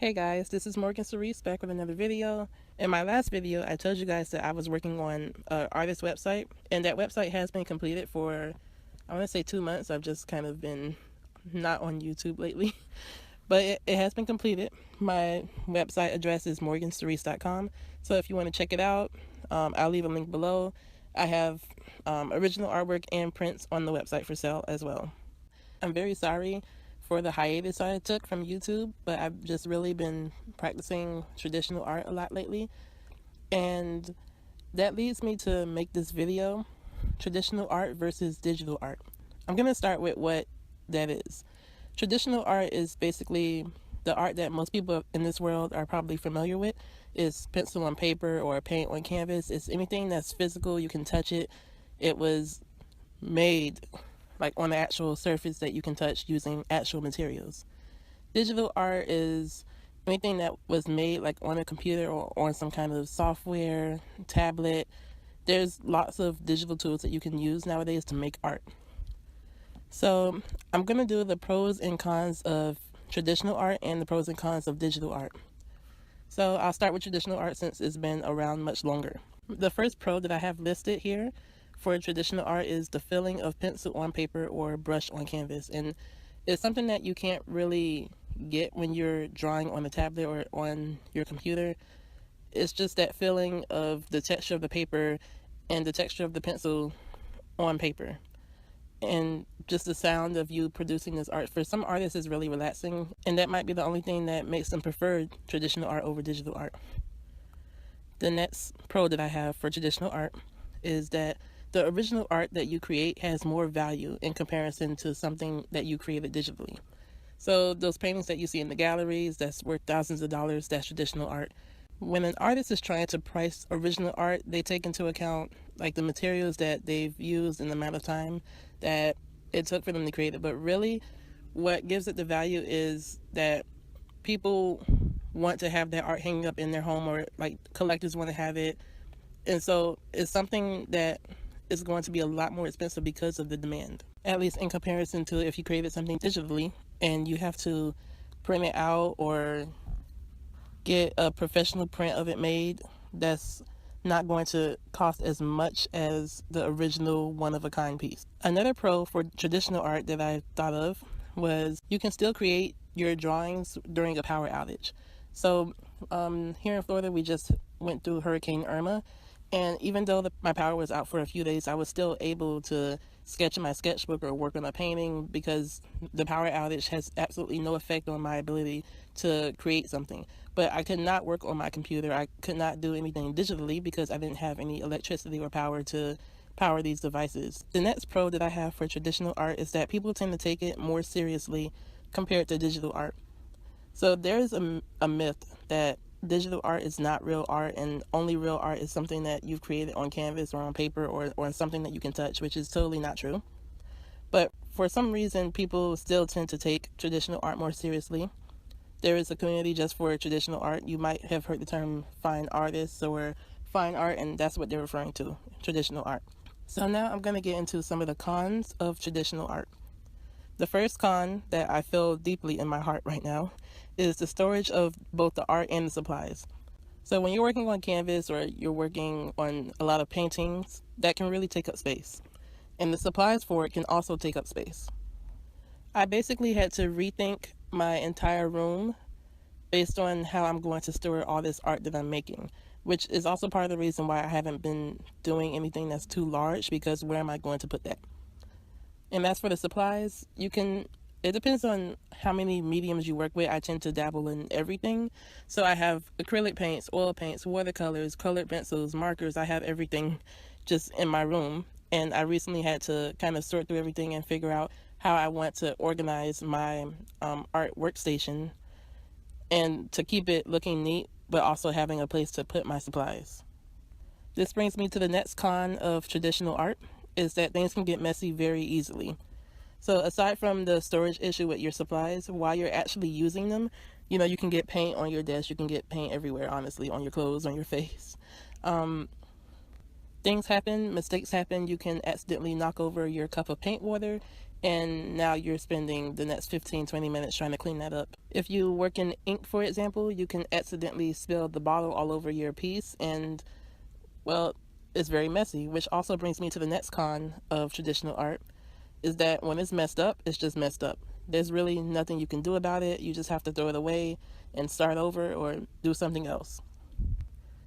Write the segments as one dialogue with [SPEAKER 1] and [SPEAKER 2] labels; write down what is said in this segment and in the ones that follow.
[SPEAKER 1] Hey guys, this is Morgan Cerise back with another video. In my last video, I told you guys that I was working on an artist website, and that website has been completed for, I want to say 2 months. I've just kind of been not on YouTube lately, but it has been completed. My website address is morgancerise.com, so if you want to check it out, I'll leave a link below. I have original artwork and prints on the website for sale as well. I'm very sorry for the hiatus I took from YouTube, but I've just really been practicing traditional art a lot lately, and that leads me to make this video: traditional art versus digital art. I'm going to start with what that is. Traditional art is basically the art that most people in this world are probably familiar with. It's pencil on paper or paint on canvas. It's anything that's physical, you can touch it. It was made like on the actual surface that you can touch using actual materials. Digital art is anything that was made like on a computer or on some kind of software, tablet. There's lots of digital tools that you can use nowadays to make art. So I'm going to do the pros and cons of traditional art and the pros and cons of digital art. So I'll start with traditional art since it's been around much longer. The first pro that I have listed here for traditional art is the feeling of pencil on paper or brush on canvas. And it's something that you can't really get when you're drawing on a tablet or on your computer. It's just that feeling of the texture of the paper and the texture of the pencil on paper. And just the sound of you producing this art. For some artists, is really relaxing, and that might be the only thing that makes them prefer traditional art over digital art. The next pro that I have for traditional art is that the original art that you create has more value in comparison to something that you created digitally. So those paintings that you see in the galleries that's worth thousands of dollars, that's traditional art. When an artist is trying to price original art, they take into account like the materials that they've used and the amount of time that it took for them to create it. But really, what gives it the value is that people want to have that art hanging up in their home, or like collectors want to have it. And so it's something that is going to be a lot more expensive because of the demand, at least in comparison to if you created something digitally and you have to print it out or get a professional print of it made. That's not going to cost as much as the original one-of-a-kind piece. Another pro for traditional art that I thought of was you can still create your drawings during a power outage. So here in Florida, we just went through Hurricane Irma, and even though my power was out for a few days, I was still able to sketch in my sketchbook or work on a painting because the power outage has absolutely no effect on my ability to create something. But I could not work on my computer. I could not do anything digitally because I didn't have any electricity or power to power these devices. The next pro that I have for traditional art is that people tend to take it more seriously compared to digital art. So there's a myth that digital art is not real art, and only real art is something that you've created on canvas or on paper or something that you can touch, which is totally not true. But for some reason, people still tend to take traditional art more seriously. There is a community just for traditional art. You might have heard the term fine artists or fine art, and that's what they're referring to, traditional art. So now I'm going to get into some of the cons of traditional art. The first con that I feel deeply in my heart right now is the storage of both the art and the supplies. So when you're working on canvas or you're working on a lot of paintings, that can really take up space. And the supplies for it can also take up space. I basically had to rethink my entire room based on how I'm going to store all this art that I'm making, which is also part of the reason why I haven't been doing anything that's too large, because where am I going to put that? And as for the supplies, it depends on how many mediums you work with. I tend to dabble in everything. So I have acrylic paints, oil paints, watercolors, colored pencils, markers. I have everything just in my room. And I recently had to kind of sort through everything and figure out how I want to organize my art workstation and to keep it looking neat, but also having a place to put my supplies. This brings me to the next con of traditional art, is that things can get messy very easily. So aside from the storage issue with your supplies, while you're actually using them, you can get paint on your desk, you can get paint everywhere, honestly, on your clothes, on your face. Things happen, mistakes happen. You can accidentally knock over your cup of paint water, and now you're spending the next 15-20 minutes trying to clean that up. If you work in ink, for example, you can accidentally spill the bottle all over your piece, and well, it's very messy, which also brings me to the next con of traditional art, is that when it's messed up, it's just messed up. There's really nothing you can do about it. You just have to throw it away and start over or do something else.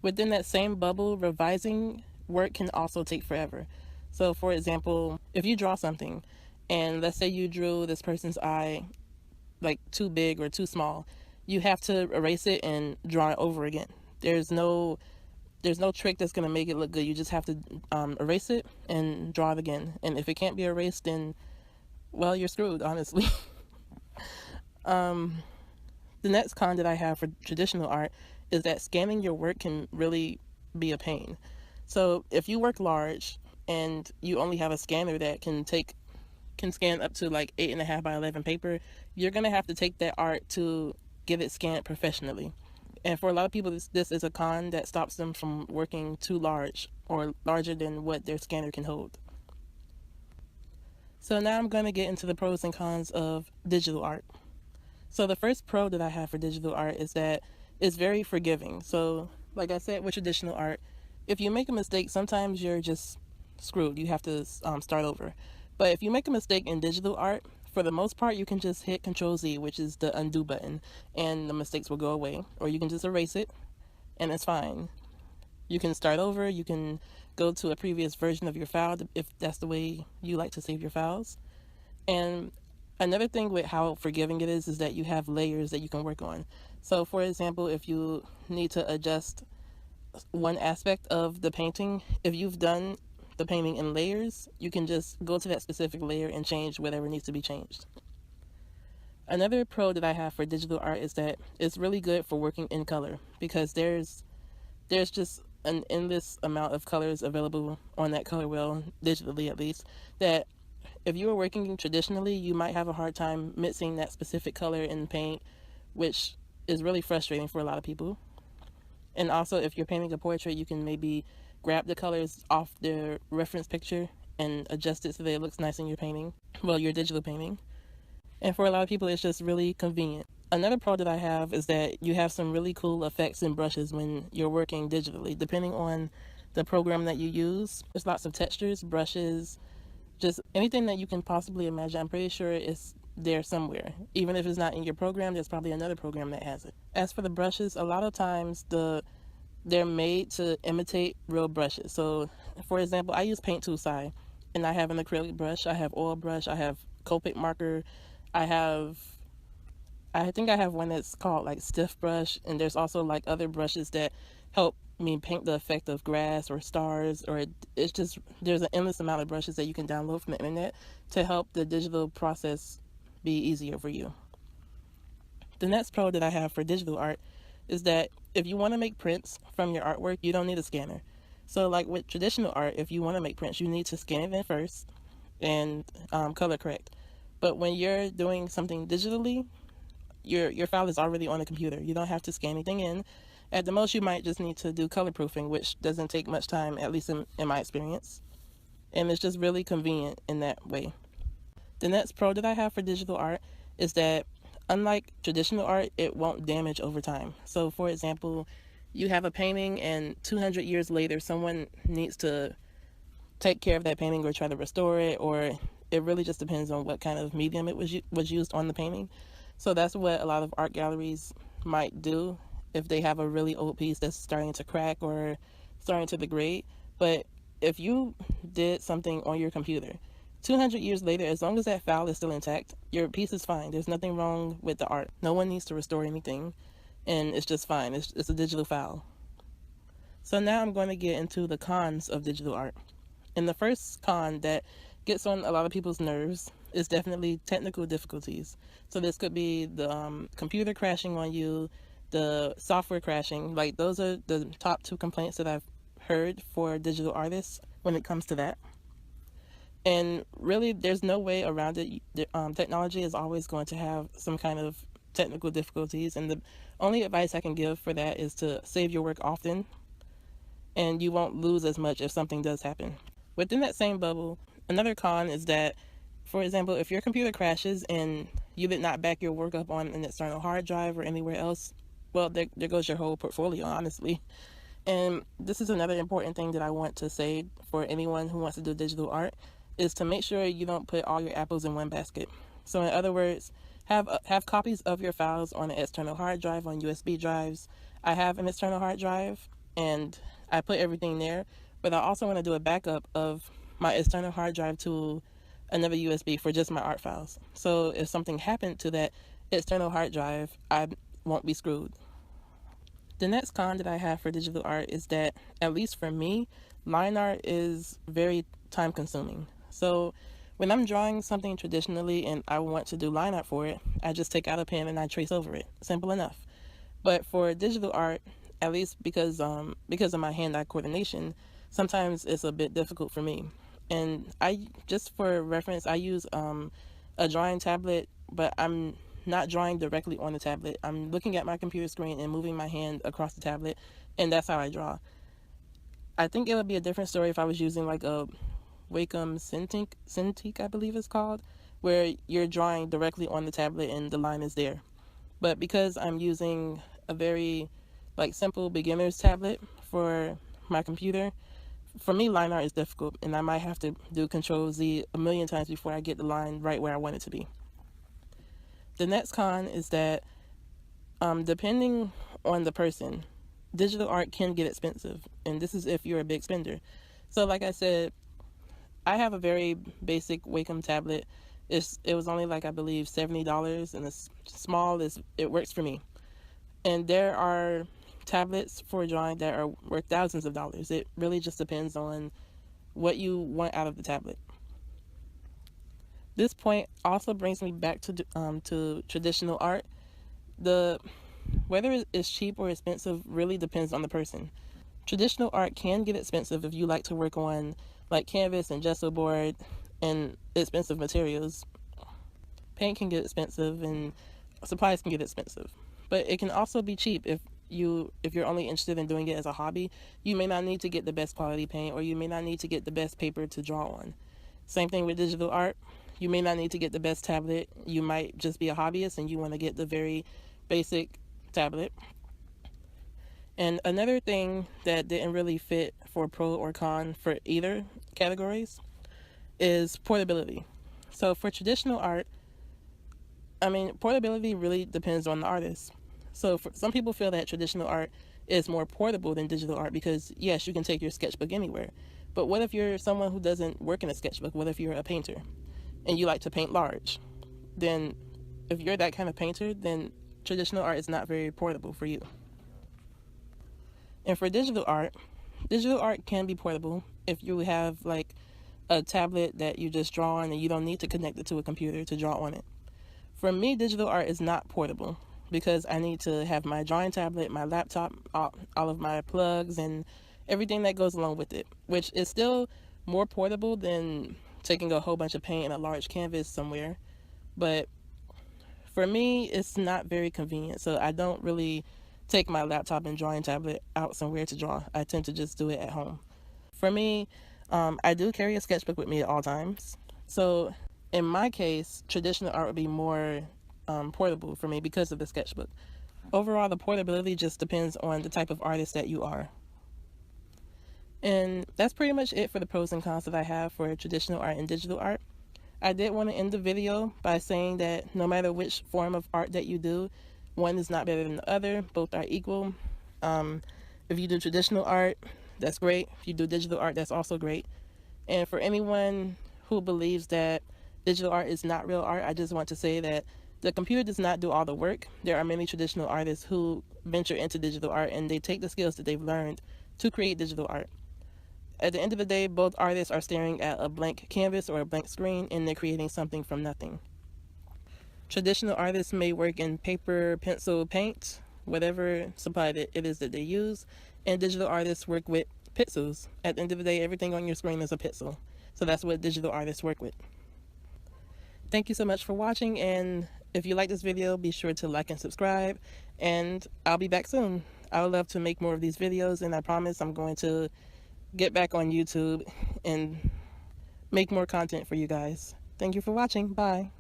[SPEAKER 1] Within that same bubble, revising work can also take forever. So, for example, if you draw something, and let's say you drew this person's eye like too big or too small, you have to erase it and draw it over again. There's no trick that's going to make it look good. You just have to erase it and draw it again. And if it can't be erased, then, well, you're screwed, honestly. The next con that I have for traditional art is that scanning your work can really be a pain. So if you work large and you only have a scanner that can scan up to like 8.5 by 11 paper, you're going to have to take that art to get it scanned professionally. And for a lot of people, this is a con that stops them from working too large or larger than what their scanner can hold. So now I'm going to get into the pros and cons of digital art. So the first pro that I have for digital art is that it's very forgiving. So like I said, with traditional art, if you make a mistake, sometimes you're just screwed. You have to start over. But if you make a mistake in digital art, for the most part, you can just hit Control-Z, which is the undo button, and the mistakes will go away. Or you can just erase it, and it's fine. You can start over. You can go to a previous version of your file if that's the way you like to save your files. And another thing with how forgiving it is that you have layers that you can work on. So, for example, if you need to adjust one aspect of the painting, if you've done the painting in layers, you can just go to that specific layer and change whatever needs to be changed. Another pro that I have for digital art is that it's really good for working in color, because there's just an endless amount of colors available on that color wheel, digitally at least, that if you were working traditionally, you might have a hard time mixing that specific color in paint, which is really frustrating for a lot of people. And also, if you're painting a portrait, you can maybe grab the colors off the reference picture and adjust it so that it looks nice in your painting, well, your digital painting. And for a lot of people, it's just really convenient. Another pro that I have is that you have some really cool effects and brushes when you're working digitally, depending on the program that you use. There's lots of textures, brushes, just anything that you can possibly imagine. I'm pretty sure it's there somewhere. Even if it's not in your program, there's probably another program that has it. As for the brushes, a lot of times they're made to imitate real brushes. So, for example, I use Paint Toolside, and I have an acrylic brush, I have oil brush, I have Copic marker, I think I have one that's called like stiff brush, and there's also like other brushes that help me paint the effect of grass or stars, or it's just, there's an endless amount of brushes that you can download from the internet to help the digital process be easier for you. The next pro that I have for digital art is that if you want to make prints from your artwork, you don't need a scanner. So like with traditional art, if you want to make prints, you need to scan it in first and color correct. But when you're doing something digitally, your file is already on the computer. You don't have to scan anything in. At the most, you might just need to do color proofing, which doesn't take much time, at least in my experience. And it's just really convenient in that way. The next pro that I have for digital art is that unlike traditional art, it won't damage over time. So for example, you have a painting and 200 years later, someone needs to take care of that painting or try to restore it, or it really just depends on what kind of medium it was used on the painting. So that's what a lot of art galleries might do if they have a really old piece that's starting to crack or starting to degrade. But if you did something on your computer, 200 years later, as long as that file is still intact, your piece is fine. There's nothing wrong with the art. No one needs to restore anything, and it's just fine. It's a digital file. So now I'm going to get into the cons of digital art. And the first con that gets on a lot of people's nerves is definitely technical difficulties. So this could be the computer crashing on you, the software crashing. Like, those are the top two complaints that I've heard for digital artists when it comes to that. And really, there's no way around it. Technology is always going to have some kind of technical difficulties, and the only advice I can give for that is to save your work often, and you won't lose as much if something does happen. Within that same bubble, another con is that For example, if your computer crashes and you did not back your work up on an external hard drive or anywhere else, well, there goes your whole portfolio, honestly. And this is another important thing that I want to say for anyone who wants to do digital art, is to make sure you don't put all your apples in one basket. So in other words, have copies of your files on an external hard drive, on USB drives. I have an external hard drive and I put everything there, but I also want to do a backup of my external hard drive to another USB for just my art files. So if something happened to that external hard drive, I won't be screwed. The next con that I have for digital art is that, at least for me, line art is very time consuming. So when I'm drawing something traditionally and I want to do line art for it, I just take out a pen and I trace over it. Simple enough. But for digital art, at least because of my hand-eye coordination, sometimes it's a bit difficult for me. And just for reference, I use a drawing tablet, but I'm not drawing directly on the tablet. I'm looking at my computer screen and moving my hand across the tablet, and that's how I draw. I think it would be a different story if I was using like a Wacom Cintiq, I believe it's called, where you're drawing directly on the tablet and the line is there. But because I'm using a very simple beginner's tablet for my computer, for me line art is difficult, and I might have to do Control Z a million times before I get the line right where I want it to be. The next con is that depending on the person, digital art can get expensive, and this is if you're a big spender. So like I said, I have a very basic Wacom tablet. It was only I believe $70, and it's small, it works for me. And there are tablets for drawing that are worth thousands of dollars. It really just depends on what you want out of the tablet. This point also brings me back to traditional art. Whether it's cheap or expensive really depends on the person. Traditional art can get expensive if you like to work on canvas and gesso board and expensive materials. Paint can get expensive and supplies can get expensive. But it can also be cheap if you're only interested in doing it as a hobby. You may not need to get the best quality paint, or you may not need to get the best paper to draw on. Same thing with digital art. You may not need to get the best tablet. You might just be a hobbyist and you want to get the very basic tablet. And another thing that didn't really fit for pro or con for either categories is portability. So for traditional art, portability really depends on the artist. So some people feel that traditional art is more portable than digital art because, yes, you can take your sketchbook anywhere. But what if you're someone who doesn't work in a sketchbook? What if you're a painter and you like to paint large? Then if you're that kind of painter, then traditional art is not very portable for you. And for digital art can be portable if you have a tablet that you just draw on and you don't need to connect it to a computer to draw on it. For me, digital art is not portable because I need to have my drawing tablet, my laptop, all of my plugs, and everything that goes along with it, which is still more portable than taking a whole bunch of paint and a large canvas somewhere. But for me, it's not very convenient, so I don't really take my laptop and drawing tablet out somewhere to draw. I tend to just do it at home. For me, I do carry a sketchbook with me at all times. So in my case, traditional art would be more portable for me because of the sketchbook. Overall, the portability just depends on the type of artist that you are. And that's pretty much it for the pros and cons that I have for traditional art and digital art. I did want to end the video by saying that no matter which form of art that you do, one is not better than the other. Both are equal. If you do traditional art, that's great. If you do digital art, that's also great. And for anyone who believes that digital art is not real art, I just want to say that the computer does not do all the work. There are many traditional artists who venture into digital art and they take the skills that they've learned to create digital art. At the end of the day, both artists are staring at a blank canvas or a blank screen and they're creating something from nothing. Traditional artists may work in paper, pencil, paint, whatever supply it is that they use, and digital artists work with pixels. At the end of the day, everything on your screen is a pixel. So that's what digital artists work with. Thank you so much for watching, and if you like this video, be sure to like and subscribe, and I'll be back soon. I would love to make more of these videos, and I promise I'm going to get back on YouTube and make more content for you guys. Thank you for watching. Bye.